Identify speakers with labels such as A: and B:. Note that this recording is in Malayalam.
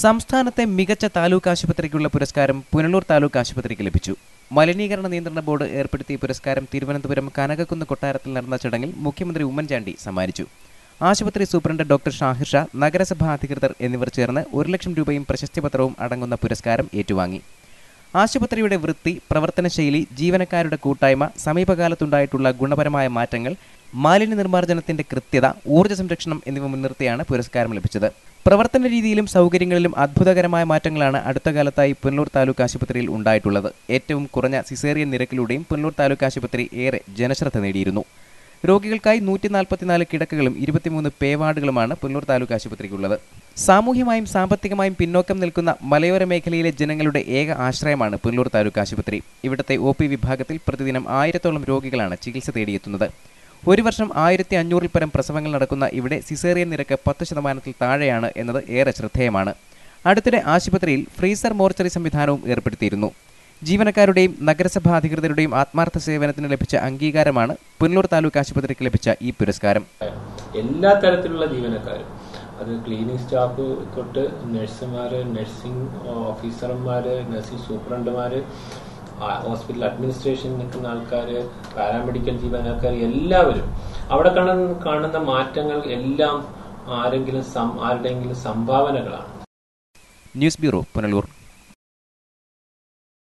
A: സംസ്ഥാനത്തെ മികച്ച താലൂക്ക് ആശുപത്രിക്കുള്ള പുരസ്കാരം പുനലൂർ താലൂക്ക് ആശുപത്രിക്ക് ലഭിച്ചു. മലിനീകരണ നിയന്ത്രണ ബോർഡ് ഏർപ്പെടുത്തിയ പുരസ്കാരം തിരുവനന്തപുരം കനകക്കുന്ന് കൊട്ടാരത്തിൽ നടന്ന ചടങ്ങിൽ മുഖ്യമന്ത്രി ഉമ്മൻചാണ്ടി സമ്മാനിച്ചു. ആശുപത്രി സൂപ്രണ്ട് ഡോക്ടർ ഷാഹിർ ഷാ, നഗരസഭാ അധികൃതർ എന്നിവർ ചേർന്ന് 1 ലക്ഷം രൂപയും പ്രശസ്തിപത്രവും അടങ്ങുന്ന പുരസ്കാരം ഏറ്റുവാങ്ങി. ആശുപത്രിയുടെ വൃത്തി, പ്രവർത്തനശൈലി, ജീവനക്കാരുടെ കൂട്ടായ്മ, സമീപകാലത്തുണ്ടായിട്ടുള്ള ഗുണപരമായ മാറ്റങ്ങൾ, മാലിന്യ നിർമ്മാർജ്ജനത്തിന്റെ കൃത്യത, ഊർജ്ജ സംരക്ഷണം എന്നിവ മുൻനിർത്തിയാണ് പുരസ്കാരം ലഭിച്ചത്. പ്രവർത്തന രീതിയിലും സൗകര്യങ്ങളിലും അത്ഭുതകരമായ മാറ്റങ്ങളാണ് അടുത്ത കാലത്തായി പുനലൂർ താലൂക്ക് ആശുപത്രിയിൽ ഉണ്ടായിട്ടുള്ളത്. ഏറ്റവും കുറഞ്ഞ സിസേറിയൻ നിരക്കിലൂടെയും പുനലൂർ താലൂക്ക് ആശുപത്രി ഏറെ ജനശ്രദ്ധ നേടിയിരുന്നു. രോഗികൾക്കായി 144 കിടക്കകളും 23 പേവാർഡുകളുമാണ് പുനലൂർ താലൂക്ക് ആശുപത്രിക്കുള്ളത്. സാമൂഹ്യമായും സാമ്പത്തികമായും പിന്നോക്കം നിൽക്കുന്ന മലയോര മേഖലയിലെ ജനങ്ങളുടെ ഏക ആശ്രയമാണ് പുനലൂർ താലൂക്ക് ആശുപത്രി. ഇവിടുത്തെ OP വിഭാഗത്തിൽ പ്രതിദിനം 1000-ഓളം രോഗികളാണ് ചികിത്സ തേടിയെത്തുന്നത്. ഒരു വർഷം 1500-ൽ പരം പ്രസവങ്ങൾ നടക്കുന്ന ഇവിടെ സിസേറിയൻ നിരക്ക് 10% താഴെയാണ് എന്നത് ഏറെ ശ്രദ്ധേയമാണ്. അടുത്തിടെ ആശുപത്രിയിൽ ഫ്രീസർ മോർച്ചറി സംവിധാനവും ഏർപ്പെടുത്തിയിരുന്നു. ജീവനക്കാരുടെയും നഗരസഭാ അധികൃതരുടെയും ആത്മാർത്ഥ സേവനത്തിന് ലഭിച്ച അംഗീകാരമാണ് പുനലൂർ താലൂക്ക് ആശുപത്രിക്ക് ലഭിച്ച ഈ പുരസ്കാരം.
B: എല്ലാ തരത്തിലുള്ള ജീവനക്കാരും, അത് ക്ലീനിങ് സ്റ്റാഫ് തൊട്ട് നഴ്സുമാര്, നഴ്സിംഗ് ഓഫീസർമാര്, നഴ്സിംഗ് സൂപ്രണ്ടുമാര്, ഹോസ്പിറ്റൽ അഡ്മിനിസ്ട്രേഷനിൽ നിൽക്കുന്ന ആൾക്കാർ, പാരാമെഡിക്കൽ ജീവനക്കാർ, എല്ലാവരും അവിടെ കാണുന്ന മാറ്റങ്ങൾ എല്ലാം ആരുടെയെങ്കിലും സംഭാവനകളാണ്.
A: News bureau, Punalur.